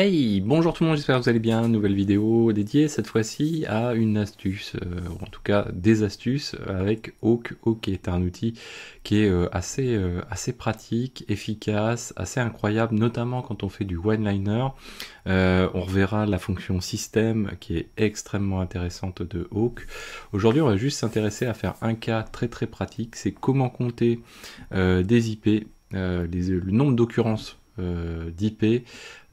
Hey, bonjour tout le monde, j'espère que vous allez bien. Nouvelle vidéo dédiée cette fois-ci à une astuce, ou en tout cas des astuces avec Hawk. Hawk est un outil qui est assez pratique, efficace, assez incroyable, notamment quand on fait du one-liner. On reverra la fonction système qui est extrêmement intéressante de Hawk. Aujourd'hui, on va juste s'intéresser à faire un cas très pratique, c'est comment compter des IP, le nombre d'occurrences d'IP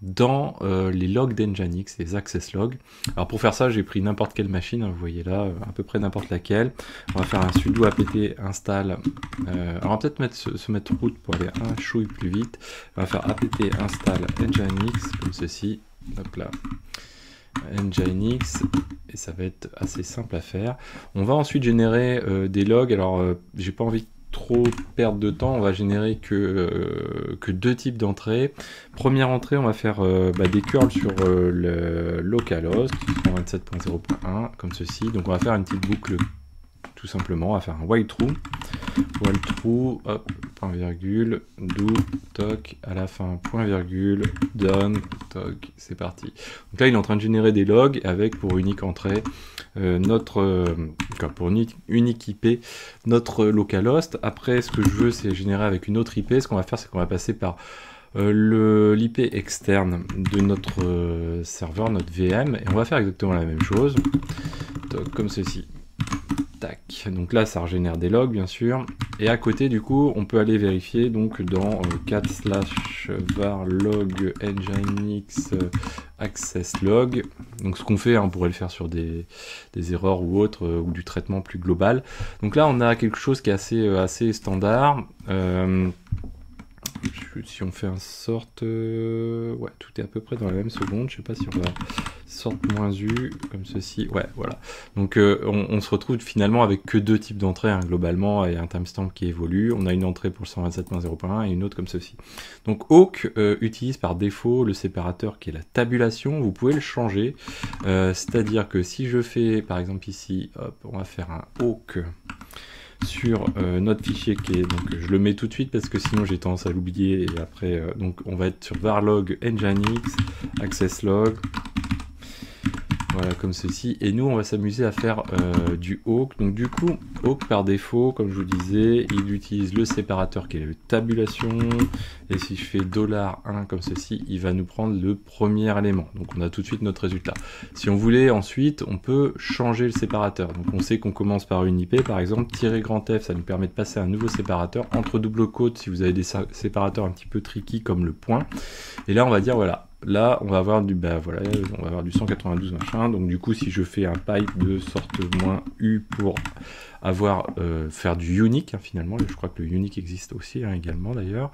dans les logs d'Nginx, les access logs. Alors pour faire ça, j'ai pris n'importe quelle machine, hein, vous voyez là, à peu près n'importe laquelle. On va faire un sudo apt install. Alors on va peut-être se mettre root pour aller un chouille plus vite. On va faire apt install Nginx, comme ceci. Hop là. Nginx, et ça va être assez simple à faire. On va ensuite générer des logs. Alors j'ai pas envie de trop perdre de temps, on va générer que deux types d'entrées. Première entrée, on va faire des curls sur le localhost 127.0.1 comme ceci. Donc on va faire une petite boucle tout simplement, on va faire un while true, hop, point virgule, do, toc, à la fin, point virgule, done, toc, c'est parti. Donc là, il est en train de générer des logs avec pour unique entrée pour unique IP, notre localhost. Après, ce que je veux, c'est générer avec une autre IP. Ce qu'on va faire, c'est qu'on va passer par l'IP externe de notre serveur, notre VM, et on va faire exactement la même chose, toc, comme ceci. Tac. Donc là, ça régénère des logs, bien sûr. Et à côté, du coup, on peut aller vérifier donc dans cat/var log nginx access log. Donc ce qu'on fait, on pourrait le faire sur des erreurs ou autres, ou du traitement plus global. Donc là, on a quelque chose qui est assez standard. Si on fait un sort, ouais, tout est à peu près dans la même seconde. Je sais pas si on va sort -u comme ceci. Ouais, voilà. Donc on se retrouve finalement avec que deux types d'entrées, hein, globalement, et un timestamp qui évolue. On a une entrée pour le 127.0.1 et une autre comme ceci. Donc Hawk utilise par défaut le séparateur qui est la tabulation. Vous pouvez le changer, c'est-à-dire que si je fais par exemple ici, hop, on va faire un Hawk sur notre fichier qui est, donc je le mets tout de suite parce que sinon j'ai tendance à l'oublier, et après donc on va être sur varlog nginx access log, voilà, comme ceci, et nous on va s'amuser à faire du Hawk. Donc du coup Hawk par défaut, comme je vous disais, il utilise le séparateur qui est le tabulation, et si je fais $1 comme ceci, il va nous prendre le premier élément. Donc on a tout de suite notre résultat. Si on voulait ensuite, on peut changer le séparateur. Donc on sait qu'on commence par une IP, par exemple, -F, ça nous permet de passer à un nouveau séparateur, entre double quotes si vous avez des séparateurs un petit peu tricky comme le point. Et là on va dire voilà, là on va avoir du voilà, on va avoir du 192 machin. Donc du coup si je fais un pipe de sorte -u pour avoir faire du unique, hein, finalement, je crois que le unique existe aussi, hein, également d'ailleurs,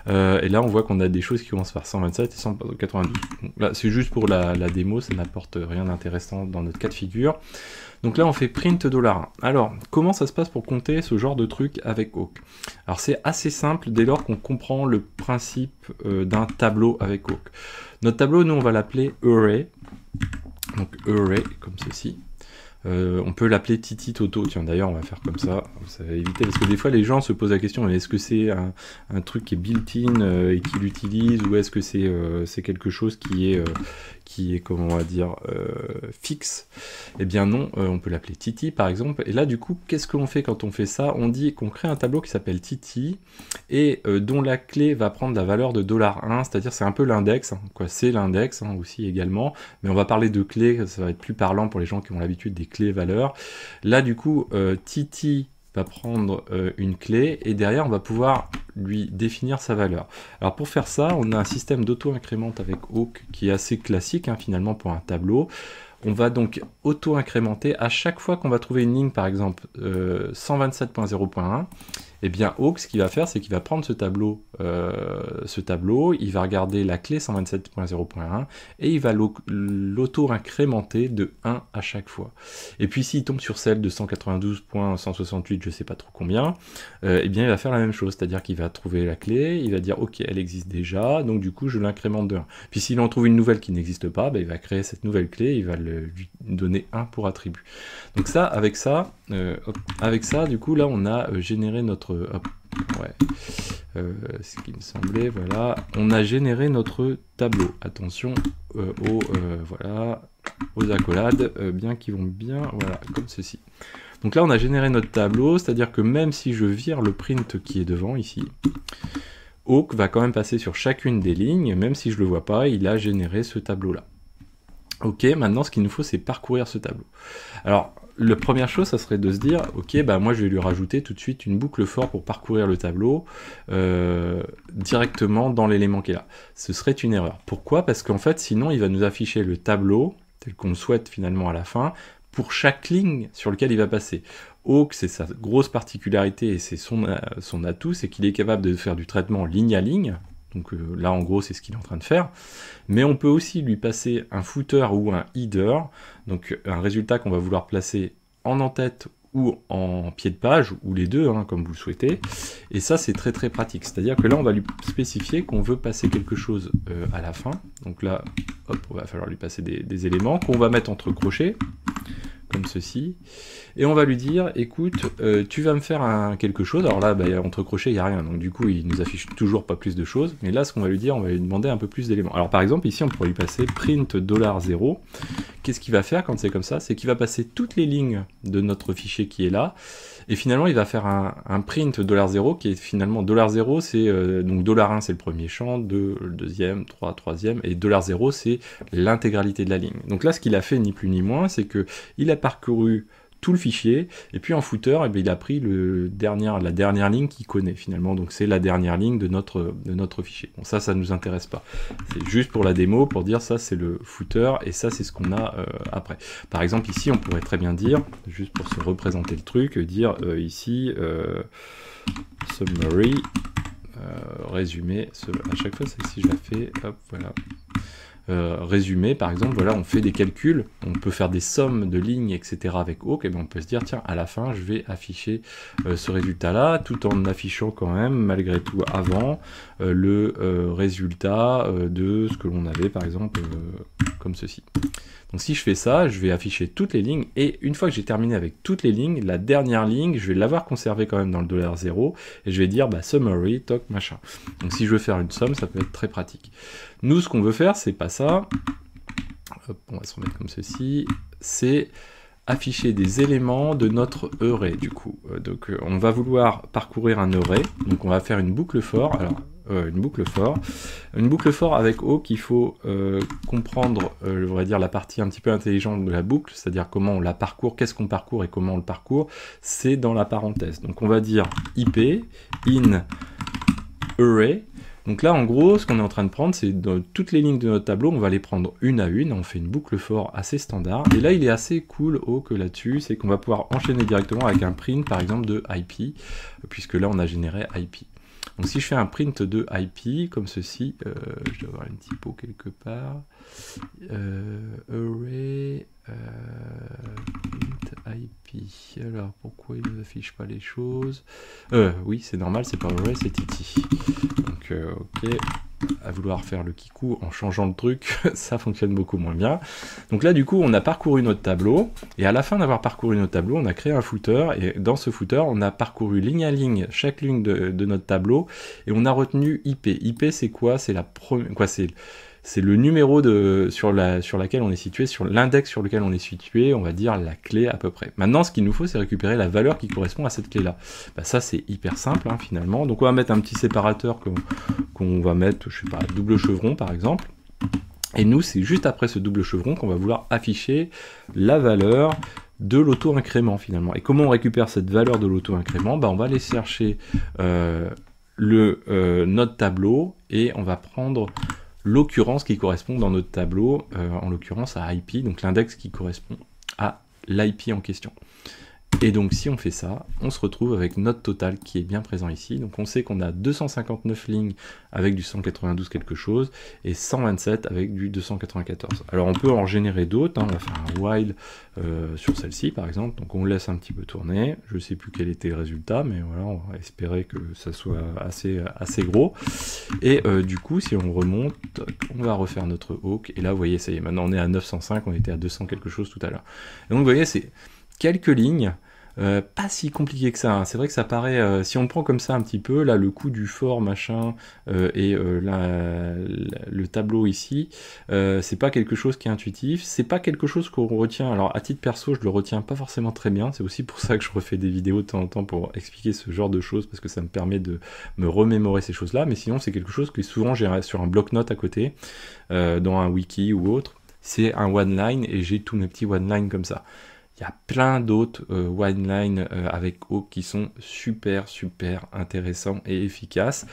et là on voit qu'on a des choses qui commencent par 127 et 192. Donc, là c'est juste pour la démo, ça n'apporte rien d'intéressant dans notre cas de figure. Donc là on fait print $1. Alors comment ça se passe pour compter ce genre de truc avec Hawk? Alors c'est assez simple dès lors qu'on comprend le principe d'un tableau avec Hawk. Notre tableau, nous on va l'appeler array, donc array comme ceci. On peut l'appeler Titi Toto, tiens d'ailleurs on va faire comme ça va éviter, parce que des fois les gens se posent la question, est-ce que c'est un truc qui est built-in et qui l'utilise, ou est-ce que c'est quelque chose qui est comment on va dire, fixe? Eh bien non, on peut l'appeler Titi par exemple, et là du coup qu'est-ce qu'on fait quand on fait ça? On dit qu'on crée un tableau qui s'appelle Titi, et dont la clé va prendre la valeur de $1, c'est-à-dire c'est un peu l'index, hein, quoi, c'est l'index, hein, aussi également, mais on va parler de clés, ça va être plus parlant pour les gens qui ont l'habitude des clés valeurs. Là du coup Titi va prendre une clé, et derrière on va pouvoir lui définir sa valeur. Alors pour faire ça, on a un système d'auto-incrémente avec Hawk qui est assez classique, hein, finalement pour un tableau. On va donc auto-incrémenter à chaque fois qu'on va trouver une ligne, par exemple 127.0.1, et bien Hawk, ce qu'il va faire, c'est qu'il va prendre ce tableau, il va regarder la clé 127.0.1 et il va l'auto-incrémenter de 1 à chaque fois. Et puis s'il tombe sur celle de 192.168, je sais pas trop combien, et bien il va faire la même chose, c'est-à-dire qu'il va trouver la clé, il va dire ok, elle existe déjà, donc du coup je l'incrémente de 1. Puis s'il en trouve une nouvelle qui n'existe pas, il va créer cette nouvelle clé, il va lui donner 1 pour attribut. Donc ça, avec ça, du coup là on a généré notre Ouais, ce qui me semblait, voilà. On a généré notre tableau. Attention voilà, aux accolades, bien qui vont bien, voilà, comme ceci. Donc là, on a généré notre tableau, c'est-à-dire que même si je vire le print qui est devant, ici, Awk va quand même passer sur chacune des lignes, même si je ne le vois pas, il a généré ce tableau-là. Ok, maintenant, ce qu'il nous faut, c'est parcourir ce tableau. Alors, la première chose, ça serait de se dire, ok, bah moi je vais lui rajouter tout de suite une boucle for pour parcourir le tableau directement dans l'élément qui est là. Ce serait une erreur. Pourquoi? Parce qu'en fait, sinon, il va nous afficher le tableau, tel qu'on le souhaite finalement à la fin, pour chaque ligne sur laquelle il va passer. Awk, c'est sa grosse particularité et c'est son atout, c'est qu'il est capable de faire du traitement ligne à ligne. Donc là, en gros, c'est ce qu'il est en train de faire. Mais on peut aussi lui passer un footer ou un header, donc un résultat qu'on va vouloir placer en en-tête ou en pied de page, ou les deux, hein, comme vous le souhaitez. Et ça, c'est très très pratique. C'est-à-dire que là, on va lui spécifier qu'on veut passer quelque chose à la fin. Donc là, hop, on va falloir lui passer des éléments qu'on va mettre entre crochets, comme ceci, et on va lui dire, écoute, tu vas me faire quelque chose. Alors là, bah, entre crochets, il n'y a rien, donc du coup, il nous affiche toujours pas plus de choses, mais là, ce qu'on va lui dire, on va lui demander un peu plus d'éléments. Alors par exemple, ici, on pourrait lui passer print $0. Qu'est-ce qu'il va faire quand c'est comme ça? C'est qu'il va passer toutes les lignes de notre fichier qui est là, et finalement, il va faire un print $0 qui est finalement $0, c'est donc $1 c'est le premier champ, 2 le deuxième, 3 troisième, et $0 c'est l'intégralité de la ligne. Donc là, ce qu'il a fait ni plus ni moins, c'est que il a parcouru tout le fichier, et puis en footer, eh bien, il a pris la dernière ligne qu'il connaît finalement, donc c'est la dernière ligne de notre fichier. Bon, ça nous intéresse pas. C'est juste pour la démo, pour dire ça c'est le footer, et ça c'est ce qu'on a après. Par exemple ici, on pourrait très bien dire, juste pour se représenter le truc, dire ici, summary, résumé, à chaque fois c'est si je la fais, hop, voilà. Résumé, par exemple, voilà, on fait des calculs, on peut faire des sommes de lignes, etc. avec Awk, et bien on peut se dire, tiens, à la fin, je vais afficher ce résultat-là, tout en affichant quand même, malgré tout, avant, le résultat de ce que l'on avait, par exemple, comme ceci. Donc si je fais ça, je vais afficher toutes les lignes, et une fois que j'ai terminé avec toutes les lignes, la dernière ligne, je vais l'avoir conservée quand même dans le $0, et je vais dire, bah, summary, toc, machin. Donc si je veux faire une somme, ça peut être très pratique. Nous, ce qu'on veut faire, c'est pas ça. Hop, on va se remettre comme ceci. C'est afficher des éléments de notre array, du coup. Donc, on va vouloir parcourir un array. Donc, on va faire une boucle for. Alors, une boucle for avec Awk, il faut comprendre, je voudrais dire, la partie un petit peu intelligente de la boucle, c'est-à-dire comment on la parcourt, qu'est-ce qu'on parcourt et comment on le parcourt. C'est dans la parenthèse. Donc, on va dire IP, in array. Donc là, en gros, ce qu'on est en train de prendre, c'est dans toutes les lignes de notre tableau, on va les prendre une à une, on fait une boucle for assez standard, et là, il est assez cool, Awk, là-dessus, c'est qu'on va pouvoir enchaîner directement avec un print, par exemple, de IP, puisque là, on a généré IP. Donc si je fais un print de IP, comme ceci, je dois avoir une typo quelque part, array, print IP, alors pourquoi il ne affiche pas les choses? Oui, c'est normal, c'est pas array, c'est titi. Donc ok, à vouloir faire le kikou en changeant le truc, ça fonctionne beaucoup moins bien. Donc là, du coup, on a parcouru notre tableau, et à la fin d'avoir parcouru notre tableau, on a créé un footer, et dans ce footer, on a parcouru ligne à ligne chaque ligne de notre tableau, et on a retenu IP. IP, c'est quoi? C'est la première, quoi, c'est le numéro sur laquelle on est situé, sur l'index sur lequel on est situé, on va dire la clé à peu près. Maintenant, ce qu'il nous faut, c'est récupérer la valeur qui correspond à cette clé-là. Bah, ça, c'est hyper simple, hein, finalement. Donc, on va mettre un petit séparateur qu'on va mettre, je sais pas, double chevron, par exemple. Et nous, c'est juste après ce double chevron qu'on va vouloir afficher la valeur de l'auto-incrément, finalement. Et comment on récupère cette valeur de l'auto-incrément? Bah, on va aller chercher notre tableau, et on va prendre l'occurrence qui correspond dans notre tableau, en l'occurrence à IP, donc l'index qui correspond à l'IP en question. Et donc si on fait ça, on se retrouve avec notre total qui est bien présent ici. Donc on sait qu'on a 259 lignes avec du 192 quelque chose, et 127 avec du 294. Alors on peut en générer d'autres, hein. On va faire un while sur celle-ci par exemple, donc on laisse un petit peu tourner, je ne sais plus quel était le résultat, mais voilà, on va espérer que ça soit assez gros. Et du coup, si on remonte, on va refaire notre Awk, et là vous voyez, ça y est, maintenant on est à 905, on était à 200 quelque chose tout à l'heure. Et donc vous voyez, c'est quelques lignes pas si compliqué que ça, hein. C'est vrai que ça paraît, si on le prend comme ça un petit peu, là le coup du fort machin et le tableau ici, c'est pas quelque chose qui est intuitif, c'est pas quelque chose qu'on retient. Alors à titre perso, je le retiens pas forcément très bien, c'est aussi pour ça que je refais des vidéos de temps en temps pour expliquer ce genre de choses, parce que ça me permet de me remémorer ces choses-là, mais sinon c'est quelque chose que souvent j'ai sur un bloc-notes à côté, dans un wiki ou autre. C'est un one-line et j'ai tous mes petits one-line comme ça. Il y a plein d'autres one-line avec O qui sont super intéressants et efficaces.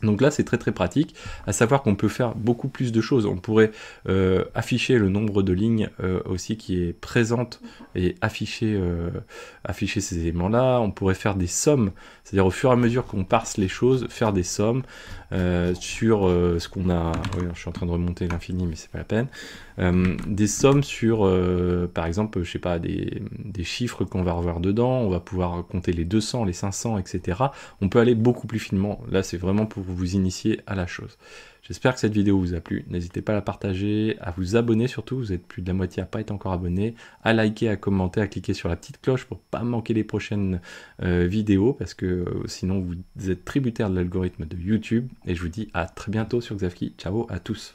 Donc là c'est très pratique, à savoir qu'on peut faire beaucoup plus de choses. On pourrait afficher le nombre de lignes aussi qui est présente et afficher ces éléments là. On pourrait faire des sommes, c'est-à-dire au fur et à mesure qu'on parse les choses, faire des sommes sur ce qu'on a. Oui, je suis en train de remonter l'infini mais c'est pas la peine. Des sommes sur par exemple je sais pas des chiffres qu'on va revoir dedans. On va pouvoir compter les 200, les 500, etc. On peut aller beaucoup plus finement. Là c'est vraiment pour vous initier à la chose. J'espère que cette vidéo vous a plu. N'hésitez pas à la partager, à vous abonner surtout. Vous êtes plus de la moitié à pas être encore abonné, à liker, à commenter, à cliquer sur la petite cloche pour pas manquer les prochaines vidéos, parce que sinon vous êtes tributaire de l'algorithme de YouTube. Et je vous dis à très bientôt sur Xavki. Ciao à tous.